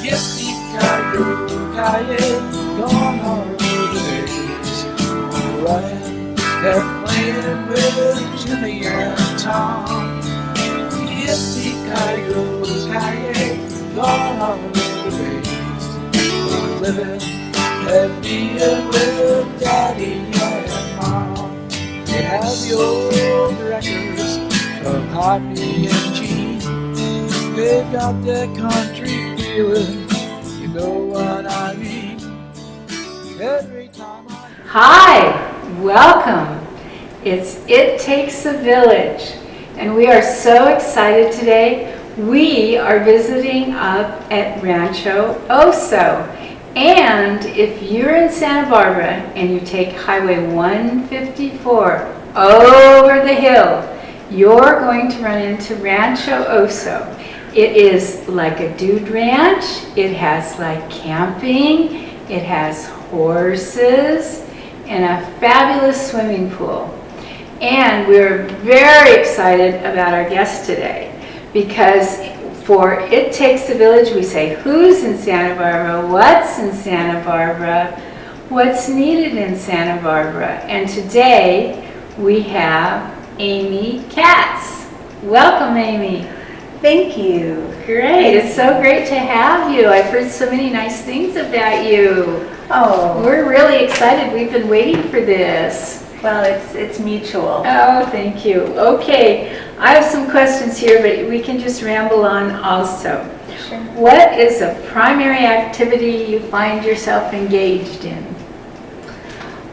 Yippee-ki-yo-ki-yay, gone are the days of Ryan and playing with Jimmy and Tom. Yippee-ki-yo-ki-yay, gone are the days of living and being with Daddy and Mom. You have your records of Hoppy and Gene. They got that country feeling, you know what I mean. Every time Hi, welcome. It Takes a Village, and we are so excited today. We are visiting up at Rancho Oso, and if you're in Santa Barbara and you take Highway 154 over the hill, you're going to run into Rancho Oso. It is like a dude ranch. It has like camping. It has horses and a fabulous swimming pool. And we're very excited about our guest today because for It Takes a Village, we say who's in Santa Barbara, what's in Santa Barbara, what's needed in Santa Barbara. And today we have Amy Katz. Welcome, Amy. Thank you. Great. It's so great to have you. I've heard so many nice things about you. Oh, We're really excited. We've been waiting for this. well, it's mutual. Oh, thank you. Okay. I have some questions here, but we can just ramble on also. Sure. What is a primary activity you find yourself engaged in?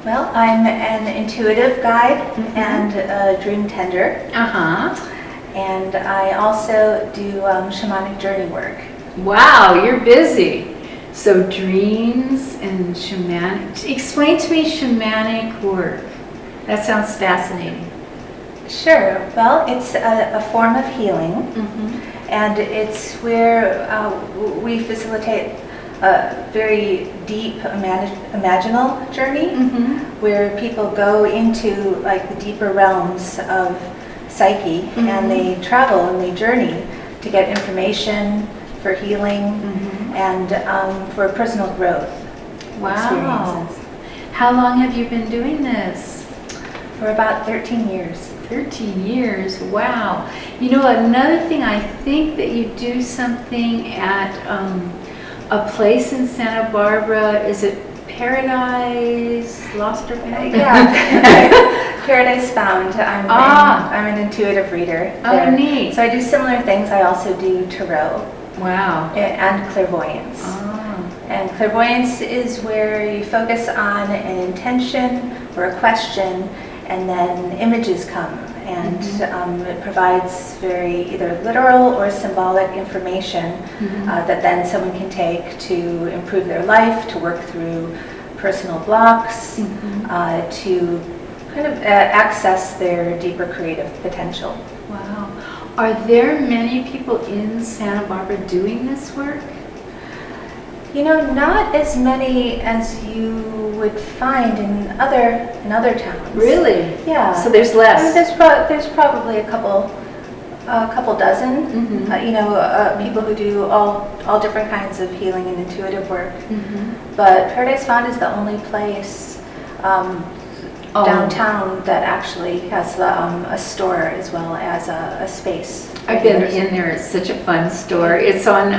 Well, I'm an intuitive guide and a dream tender, Uh-huh. and I also do shamanic journey work. Wow, you're busy. So dreams and shamanic. Explain to me shamanic work. That sounds fascinating. Sure. Well, it's a form of healing, and it's where we facilitate a very deep imaginal journey where people go into like the deeper realms of psyche and they travel and they journey to get information for healing and for personal growth experiences. How long have you been doing this? For about 13 years. 13 years, wow. You know, another thing, I think that you do something at a place in Santa Barbara, is it Paradise Lost or Found? Yeah, Paradise Found. I'm an intuitive reader there. Oh, neat. So I do similar things. I also do tarot Wow. and clairvoyance. Oh. And clairvoyance is where you focus on an intention or a question, and then images come, and it provides very either literal or symbolic information that then someone can take to improve their life, to work through personal blocks, to kind of access their deeper creative potential. Wow. Are there many people in Santa Barbara doing this work? You know, not as many as you would find in other towns. Really? Yeah. So there's I mean, less? there's probably a couple dozen. People who do all different kinds of healing and intuitive work. But Paradise Found is the only place downtown that actually has a store as well as a space. I've been in there. It's such a fun store. It's on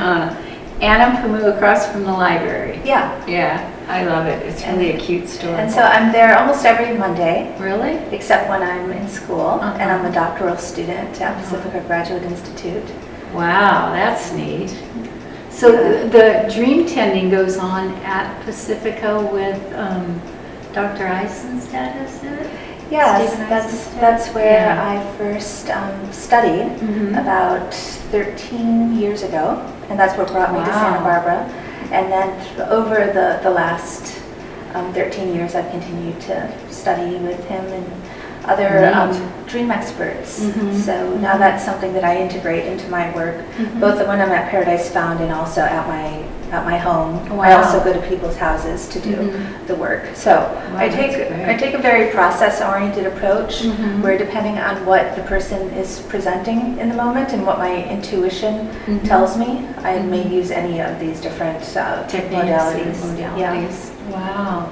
Anapamu across from the library. Yeah. Yeah, I love it. It's really a cute store. And so I'm there almost every Monday, Really? except when I'm in school, and I'm a doctoral student at Pacifica Graduate Institute. Wow, that's neat. So the dream tending goes on at Pacifica with Dr. Eisenstadt, is it? Yes, Stephen that's where Yeah. I first studied about 13 years ago, and that's what brought me to Santa Barbara. And then over the last 13 years, I've continued to study with him and other Neat. dream experts. Mhm. So now that's something that I integrate into my work, Mhm. both when I'm at Paradise Found and also at my home. I Wow. also go to people's houses to do Mhm. the work. So I that's take great. a very process-oriented approach, Mhm. where depending on what the person is presenting in the moment and what my intuition Mhm. tells me, I may Mhm. use any of these different Techniques modalities. or Yeah. modalities. Wow.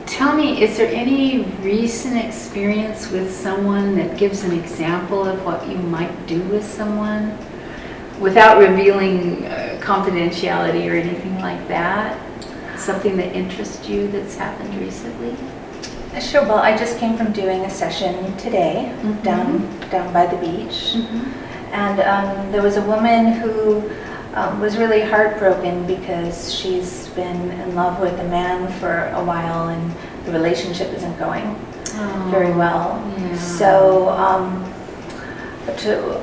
Tell me, is there any recent experience with someone that gives an example of what you might do with someone without revealing confidentiality or anything like that? Something that interests you that's happened recently? Sure. Well, I just came from doing a session today Mhm. down by the beach. Mhm. And there was a woman who was really heartbroken because she's been in love with a man for a while and the relationship isn't going very well. Yeah. So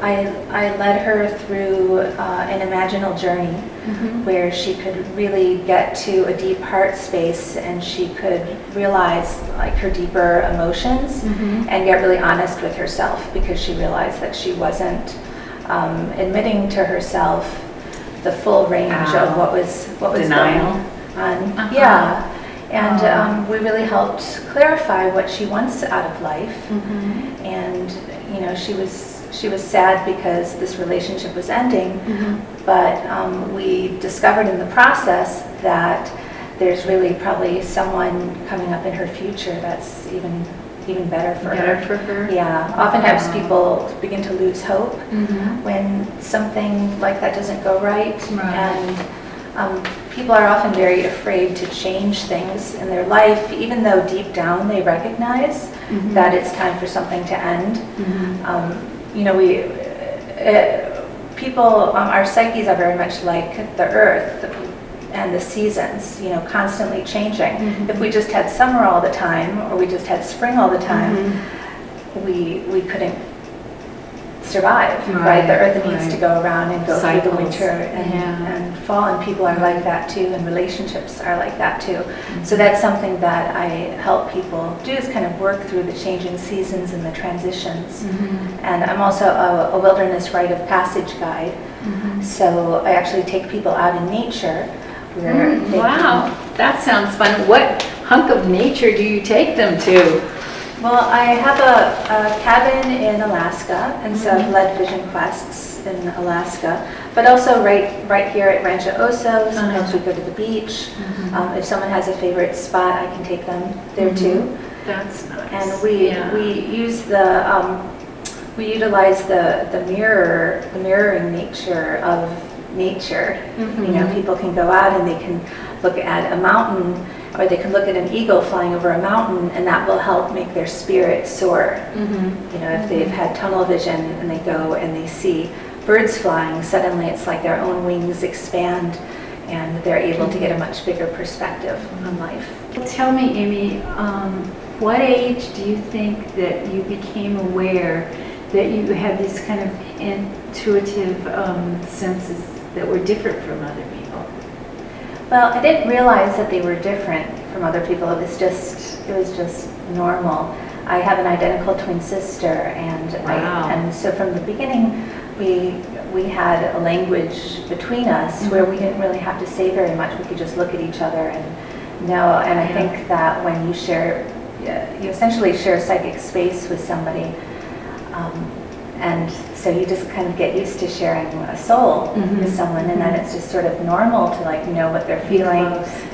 I led her through an imaginal journey Mhm. where she could really get to a deep heart space and she could realize like her deeper emotions Mhm. and get really honest with herself, because she realized that she wasn't admitting to herself the full range of what was Denial. going on. Uh-huh. Yeah, and we really helped clarify what she wants out of life. Mhm. And you know, she was sad because this relationship was ending, Mhm. but we discovered in the process that there's really probably someone coming up in her future that's even better for Better her. for her? Yeah, oftentimes Wow. people begin to lose hope Mhm. when something like that doesn't go right. Right. And people are often very afraid to change things in their life, even though deep down they recognize Mhm. that it's time for something to end. Mhm. You know, people, our psyches are very much like the earth and the seasons, you know, constantly changing. Mhm. If we just had summer all the time, or we just had spring all the time, Mhm. we couldn't survive, right? Right, The earth needs right. to go around and go through Cycles. the winter Yeah. and fall, and people are like that too, and relationships are like that too. So that's something that I help people do, is kind of work through the changing seasons and the transitions. Mhm. And I'm also a wilderness rite of passage guide, Mhm. so I actually take people out in nature where they Wow, that sounds fun. What hunk of nature do you take them to? Well, I have a cabin in Alaska, and so I've Mhm. led vision quests in Alaska, but also right here at Rancho Oso. Sometimes we go to the beach. Mhm. If someone has a favorite spot, I can take them there too. That's nice. And we use we utilize the mirroring nature of nature. You know, people can go out and they can look at a mountain, or they can look at an eagle flying over a mountain, and that will help make their spirit soar. Mhm. You know, if they've had tunnel vision and they go and they see birds flying, suddenly it's like their own wings expand and they're able to get a much bigger perspective on life. Tell me, Amy, what age do you think that you became aware that you had these kind of intuitive senses that were different from other people? Well, I didn't realize that they were different from other people. It was just normal. I have an identical twin sister, and Wow. and so from the beginning, we had a language between us where we didn't really have to say very much. We could just look at each other and know. And I think that when you you essentially share psychic space with somebody, and so you just kind of get used to sharing a soul with someone, and then it's just sort of normal to like know what they're feeling,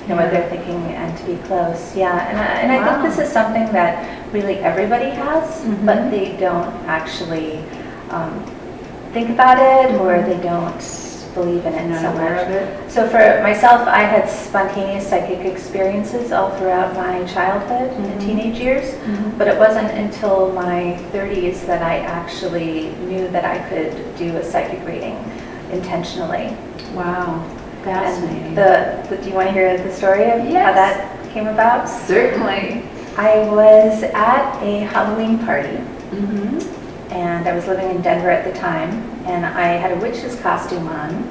know what they're thinking, and to be close. Yeah, and I think this is something that really everybody has, but they don't actually think about it, or they don't believe in it so much. So for myself, I had spontaneous psychic experiences all throughout my childhood and teenage years, but it wasn't until my 30s that I actually knew that I could do a psychic reading intentionally. Wow, fascinating. And do you want to hear the story of how that came about? Certainly. I was at a Halloween party, Mhm. and I was living in Denver at the time, and I had a witch's costume on.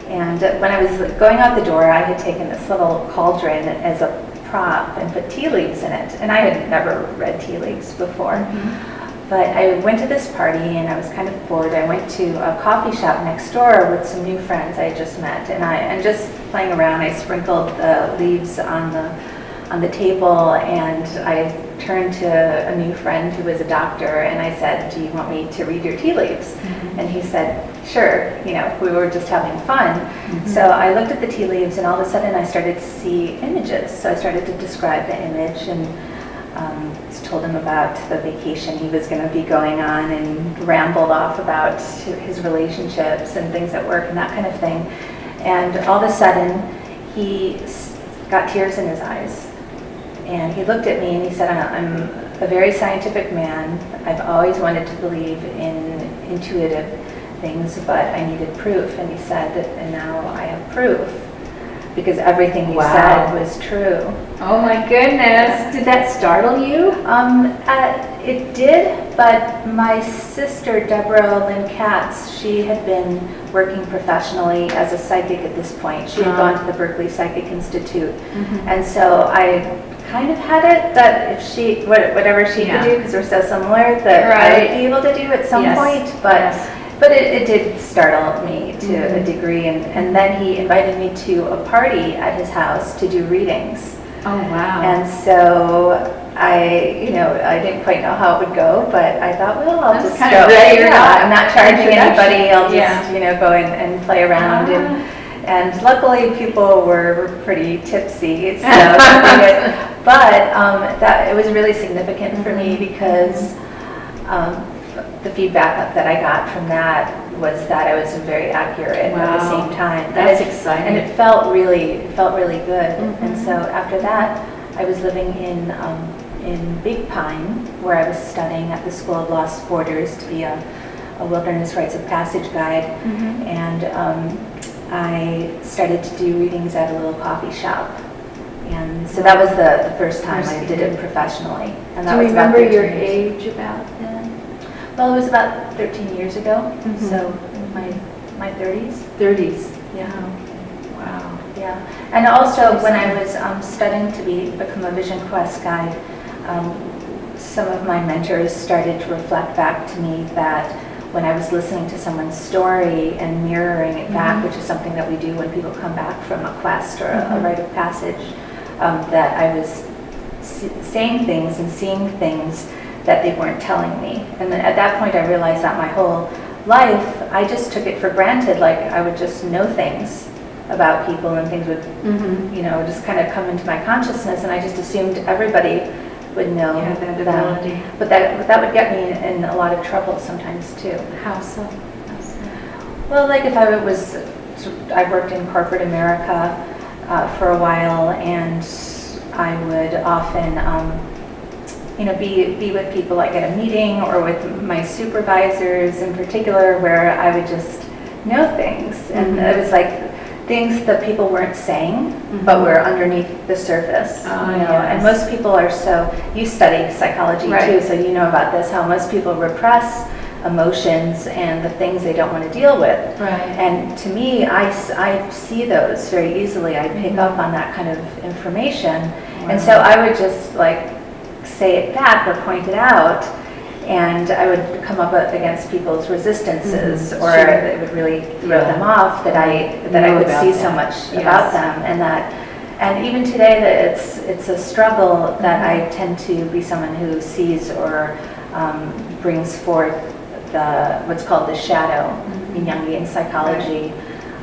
And when I was going out the door, I had taken this little cauldron as a prop and put tea leaves in it. And I had never read tea leaves before. But I went to this party and I was kind of bored. I went to a coffee shop next door with some new friends I had just met, and just playing around, I sprinkled the leaves on the table, and I turned to a new friend who was a doctor, and I said, "Do you want me to read your tea leaves?" And he said, "Sure." You know, we were just having fun. So I looked at the tea leaves, and all of a sudden I started to see images. So I started to describe the image, and told him about the vacation he was going to be going on, and rambled off about his relationships and things at work and that kind of thing. And all of a sudden, he got tears in his eyes. And he looked at me and he said, "I'm a very scientific man. I've always wanted to believe in intuitive things, but I needed proof." And he said, "And now I have proof, because everything you said was true." Oh my goodness. Did that startle you? It did, but my sister, Deborah Lynn Katz, she had been working professionally as a psychic at this point. She had gone to the Berkeley Psychic Institute. And so I kind of had it that if she, whatever she could do, because we're so similar, that I would be able to do at some point. But it did startle me to a degree, and then he invited me to a party at his house to do readings. Oh wow! And so I didn't quite know how it would go, but I thought, well, I'll just kind go. of ready or not. I'm not charging anybody. I'll just Yeah. go in and play around, and luckily people were pretty tipsy, so but it was really significant for me because. The feedback that I got from that was that I was very accurate at the same time. That's exciting. And it felt really good. And so after that, I was living in Big Pine, where I was studying at the School of Lost Borders to be a wilderness rites of passage guide. And I started to do readings at a little coffee shop. And so that was the first time I did it professionally. And that Do you was about remember 13 your years. age about then? Well, it was about 13 years ago, so in my 30s. 30s. Yeah. Wow. Yeah. And also when I was studying to become a Vision Quest guide, some of my mentors started to reflect back to me that when I was listening to someone's story and mirroring it back, which is something that we do when people come back from a quest or a rite of passage, that I was saying things and seeing things that they weren't telling me. And then at that point I realized that my whole life, I just took it for granted, like I would just know things about people and things would, just kind of come into my consciousness, and I just assumed everybody would know that ability. But that would get me in a lot of trouble sometimes too. How so? Well, like if I worked in corporate America for a while, and I would often be with people like at a meeting or with my supervisors in particular, where I would just know things. And it was like things that people weren't saying, but were underneath the surface. And most people are you study psychology too, so you know about this, how most people repress emotions and the things they don't want to deal with. And to me, I see those very easily. I pick up on that kind of information. And so I would just say it back or point it out, and I would come up against people's resistances, or it would really throw them off that I could see so much about them, and even today that it's a struggle that I tend to be someone who sees or brings forth what's called the shadow in Jungian psychology.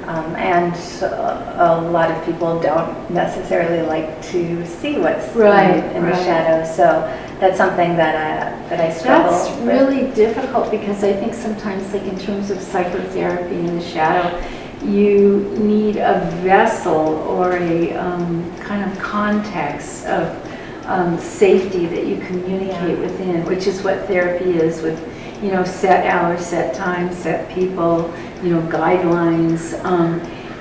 And a lot of people don't necessarily like to see what's in the shadow. So that's something that I struggle with. That's really difficult, because I think sometimes, like in terms of psychotherapy in the shadow, you need a vessel or a kind of context of safety that you communicate within, which is what therapy is, with set hours, set times, set people, guidelines.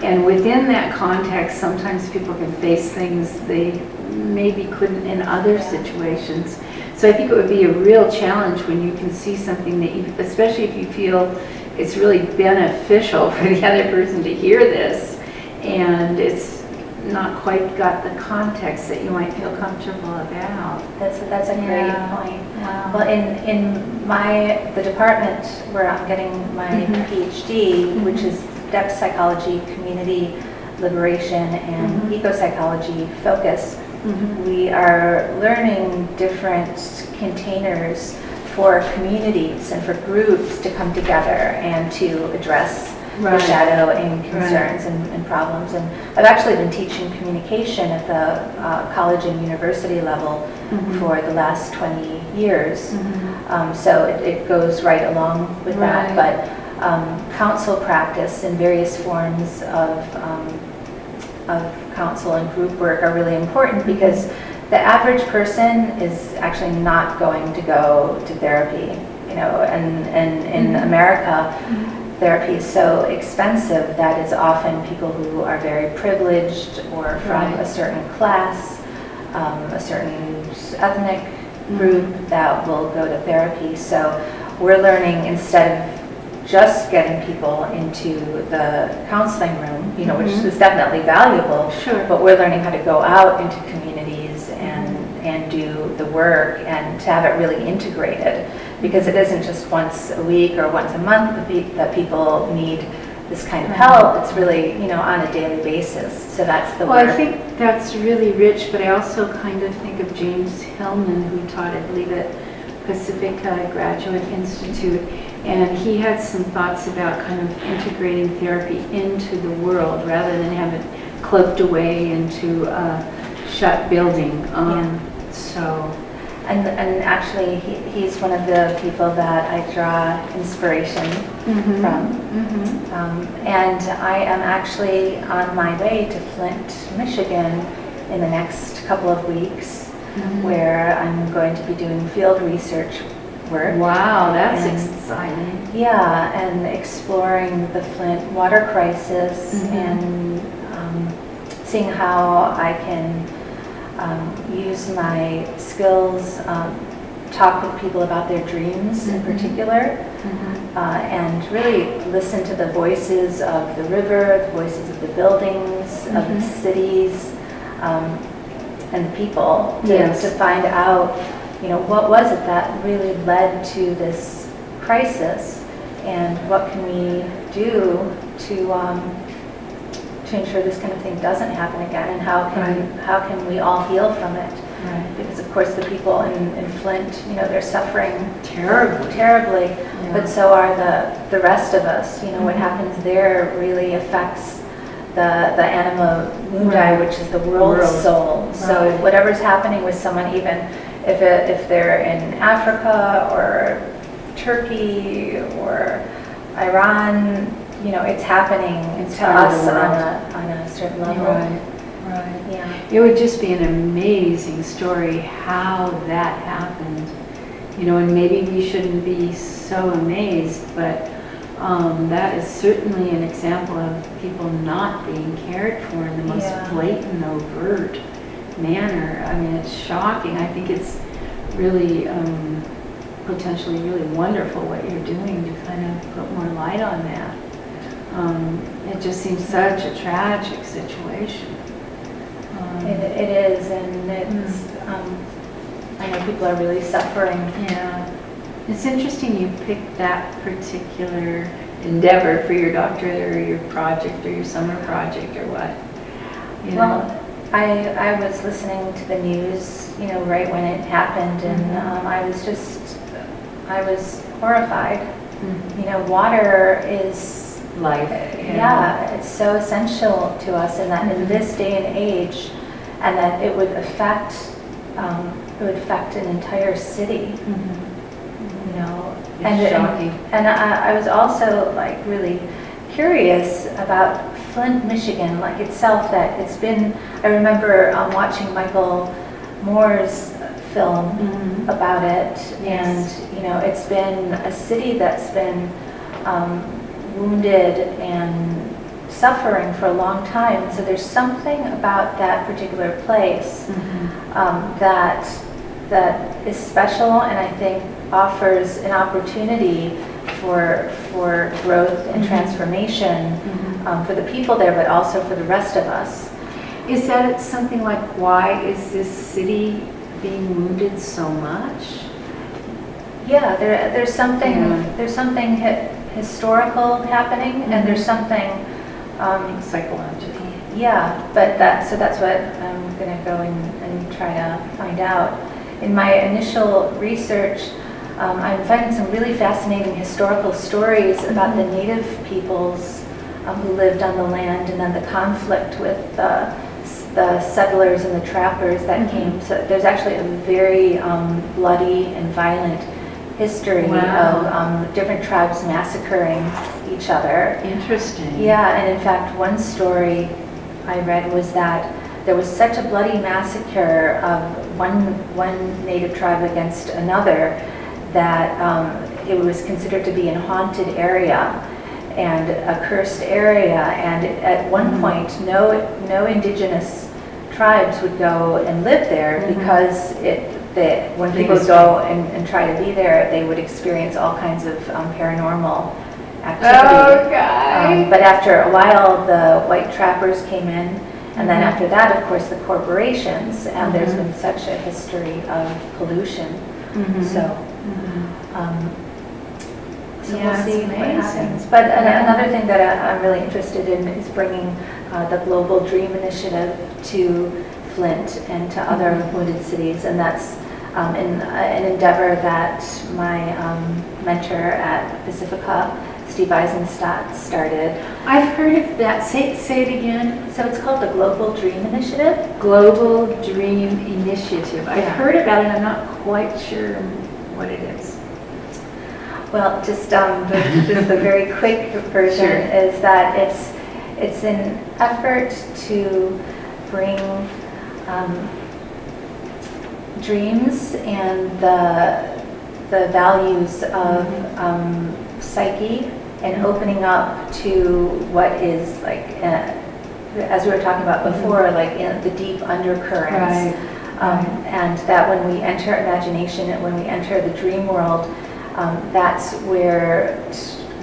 And within that context, sometimes people can face things they maybe couldn't in other situations. So I think it would be a real challenge when you can see something that you, especially if you feel it's really beneficial for the other person to hear this, and it's not quite got the context that you might feel comfortable about. That's a great Yeah. point. Wow. Well, in the department where I'm getting my Mhm. PhD, which is depth psychology, community liberation, and Mhm. eco-psychology focus, Mhm. we are learning different containers for communities and for groups to come together and to address the Right. shadow and concerns and problems. And I've actually been teaching communication at the college and university level Mhm. for the last 20 years. Mhm. So it goes right along with that. Right. But counsel practice and various forms of counsel and group work are really important because the average person is actually not going to go to therapy, and in Mhm. America, therapy is so expensive that it's often people who are very privileged or from Right. a certain class, a certain ethnic group that will go to therapy. So we're learning, instead of just getting people into the counseling room, which Mhm. is definitely valuable, Sure. but we're learning how to go out into communities and do the work and to have it really integrated, because it isn't just once a week or once a month that people need this kind of help. It's really, on a daily basis. So that's the Well, work. I think that's really rich, but I also kind of think of James Hillman, who taught, I believe, at Pacifica Graduate Institute, and he had some thoughts about kind of integrating therapy into the world rather than have it cloaked away into a shut building. So, And actually, he's one of the people that I draw inspiration from. And I am actually on my way to Flint, Michigan in the next couple of weeks, where I'm going to be doing field research work. Wow, that's And- exciting. Yeah, and exploring the Flint water crisis and seeing how I can use my skills, talk with people about their dreams in particular, and really listen to the voices of the river, the voices of the buildings, of the cities, and the people, Yes. to find out, what was it that really led to this crisis, and what can we do to ensure this kind of thing doesn't happen again, and how can we all heal from it? Right. Because of course the people in Flint, they're suffering Terribly. terribly, Yeah. but so are the rest of us. What happens there really affects the anima mundi, Right. which is the world soul. So Right. whatever's happening with someone, even if they're in Africa or Turkey or Iran, it's happening It's to part of us the world. on a certain level. Right. Yeah. It would just be an amazing story how that happened. And maybe we shouldn't be so amazed, but that is certainly an example of people not being cared for in the most Yeah. blatant, overt manner. I mean, it's shocking. I think it's really potentially really wonderful what you're doing to kind of put more light on that. It just seems such a tragic situation. It is, and it's, I know people are really suffering. Yeah. It's interesting you picked that particular endeavor for your doctorate or your project or your summer project or what. Well, I was listening to the news, right when it happened, and I was horrified. Water is Life. yeah, it's so essential to us, and that in this day and age, and that it would affect an entire city. It's shocking. And I was also really curious about Flint, Michigan, itself, that it's been, I remember watching Michael Moore's film about it, and it's been a city that's been wounded and suffering for a long time. So there's something about that particular place that is special, and I think offers an opportunity for growth and transformation for the people there, but also for the rest of us. Is that something like, why is this city being wounded so much? Yeah, there's something Yeah. there's something historical happening, and there's something Psychological. yeah. But that's what I'm going to go and try to find out. In my initial research, I'm finding some really fascinating historical stories about the native peoples who lived on the land, and then the conflict with the settlers and the trappers that came. So there's actually a very bloody and violent history of different tribes massacring each other. Interesting. Yeah, and in fact, one story I read was that there was such a bloody massacre of one native tribe against another that it was considered to be a haunted area and a cursed area. And at one point, no indigenous tribes would go and live there because when people would go and try to be there, they would experience all kinds of paranormal activity. Okay. But after a while, the white trappers came in, and then after that, of course, the corporations, and there's been such a history of pollution. So Yeah, we'll see it's what amazing. happens. But another thing that I'm really interested in is bringing the Global Dream Initiative to Flint and to other wounded cities, and that's an endeavor that my mentor at Pacifica, Steve Eisenstadt, started. I've heard of that. Say it again. So it's called the Global Dream Initiative. Global Dream Initiative. I've Yeah. heard about it. I'm not quite sure what it is. Well, just the very quick version Sure. is that it's an effort to bring dreams and the values of psyche and opening up to what is like, as we were talking about before, like the deep undercurrents. And that when we enter imagination and when we enter the dream world, that's where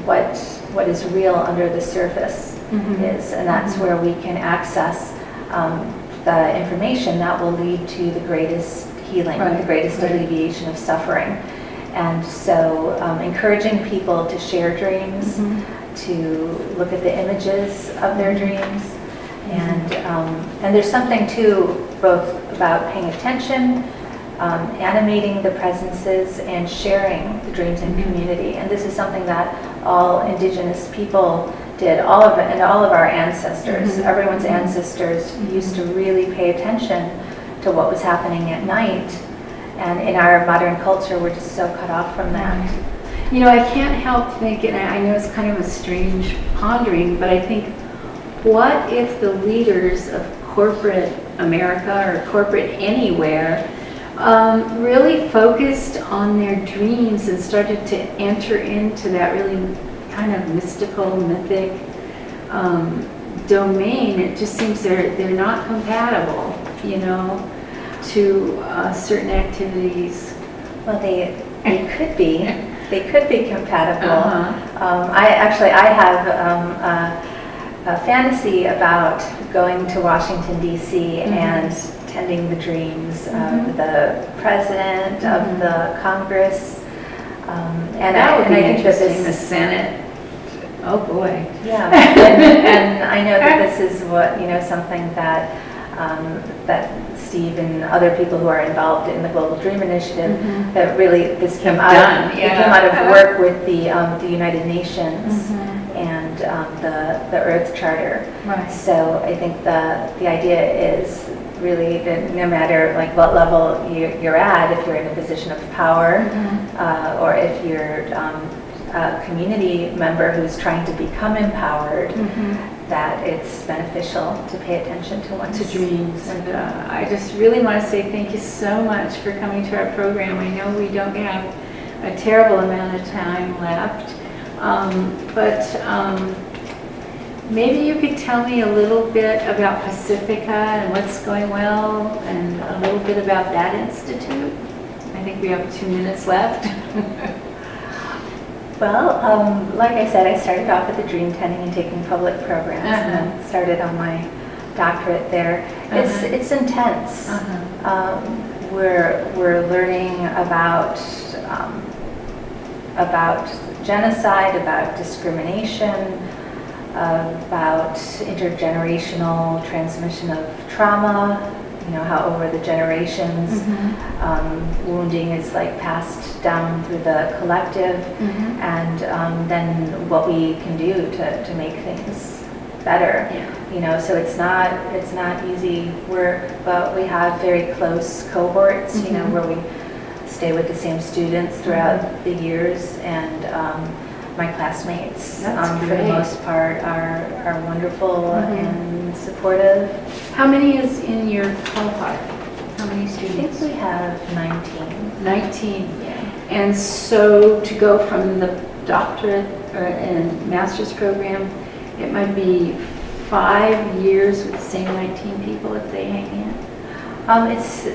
what is real under the surface is, and that's where we can access the information that will lead to the greatest healing, the greatest alleviation of suffering. And so encouraging people to share dreams, to look at the images of their dreams, and there's something too, both about paying attention, animating the presences, and sharing the dreams in community. And this is something that all indigenous people did, all of our ancestors, everyone's ancestors used to really pay attention to what was happening at night. And in our modern culture, we're just so cut off from that. You know, I can't help thinking, I know it's kind of a strange pondering, but I think, what if the leaders of corporate America or corporate anywhere really focused on their dreams and started to enter into that really kind of mystical, mythic domain? It just seems they're not compatible, you know, to certain activities. Well, they could be. They could be compatible. I have a fantasy about going to Washington, D.C. and tending the dreams of the president, of the Congress. And That would be I think that interesting, the this, Senate. Oh boy. yeah, and I know that this is what, something that that Steve and other people who are involved in the Global Dream Initiative, that really this came out of work with the United Nations and the Earth Charter. Right. So I think the idea is really that no matter like what level you're at, if you're in a position of power, or if you're a community member who's trying to become empowered, that it's beneficial to pay attention to one's dreams. And I just really want to say thank you so much for coming to our program. I know we don't have a terrible amount of time left, but maybe you could tell me a little bit about Pacifica and what's going well, and a little bit about that institute. I think we have 2 minutes left. Well, like I said, I started off with the dream tending and taking public programs, and then started on my doctorate there. It's intense. We're learning about genocide, about discrimination, about intergenerational transmission of trauma, how over the generations wounding is like passed down through the collective, and then what we can do to make things better. So it's not easy work, but we have very close cohorts, where we stay with the same students throughout the years, and my classmates, for the most part, are wonderful and supportive. How many is in your cohort? How many I students? think we have 19. 19. Yeah. And so to go from the doctorate and master's program, it might be 5 years with the same 19 people if they hang in. Well, it's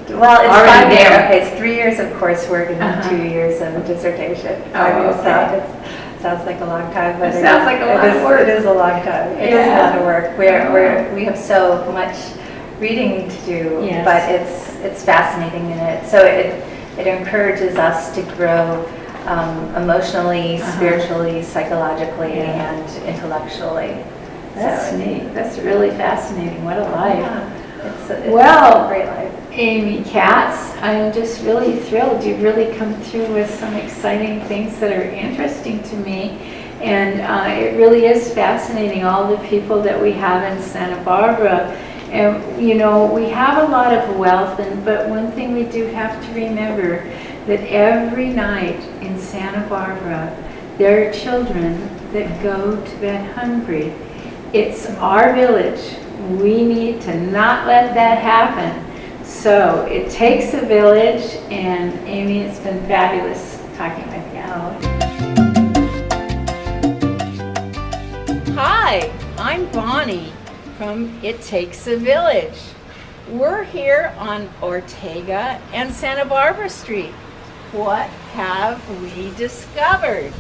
Already 5 years. there. Okay, it's 3 years of coursework and then 2 years of dissertation. 5 years. Okay. It sounds like a long time, but It sounds like a lot of work. It is a long time. It is a lot of work. We have so much reading to do, Yes. but it's fascinating in it. So it encourages us to grow emotionally, spiritually, psychologically, and intellectually. That's neat. That's really fascinating. What a life. Yeah, it's a great life. Amy Katz, I'm just really thrilled. You've really come through with some exciting things that are interesting to me. And it really is fascinating, all the people that we have in Santa Barbara. And, we have a lot of wealth, but one thing we do have to remember, that every night in Santa Barbara, there are children that go to bed hungry. It's our village. We need to not let that happen. So it takes a village, and Amy, it's been fabulous talking with you. Hi, I'm Bonnie from It Takes a Village. We're here on Ortega and Santa Barbara Street. What have we discovered?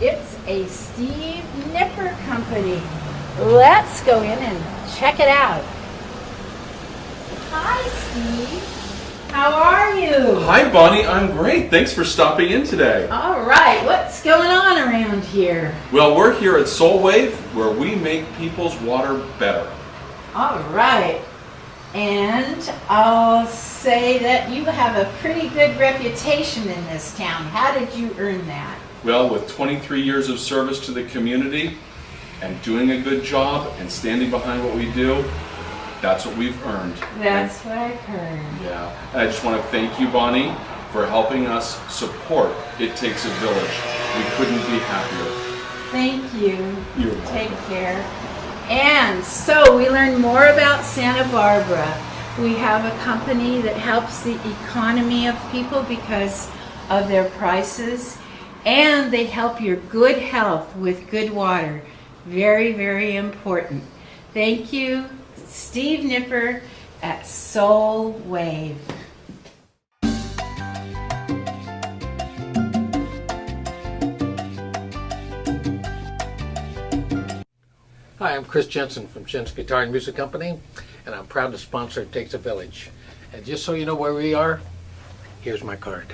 It's a Steve Nipper company. Let's go in and check it out. Hi, Steve. How are you? Hi, Bonnie. I'm great. Thanks for stopping in today. All right. What's going on around here? Well, we're here at Soul Wave, where we make people's water better. All right. And I'll say that you have a pretty good reputation in this town. How did you earn that? Well, with 23 years of service to the community and doing a good job and standing behind what we do, that's what we've earned. That's what I've heard. Yeah. And I just want to thank you, Bonnie, for helping us support It Takes a Village. We couldn't be happier. Thank you. You're welcome. Take care. And so we learned more about Santa Barbara. We have a company that helps the economy of people because of their prices, and they help your good health with good water. Very, very important. Thank you, Steve Nipper at Soul Wave. Hi, I'm Chris Jensen from Jen's Guitar and Music Company, and I'm proud to sponsor It Takes a Village. And just so you know where we are, here's my card.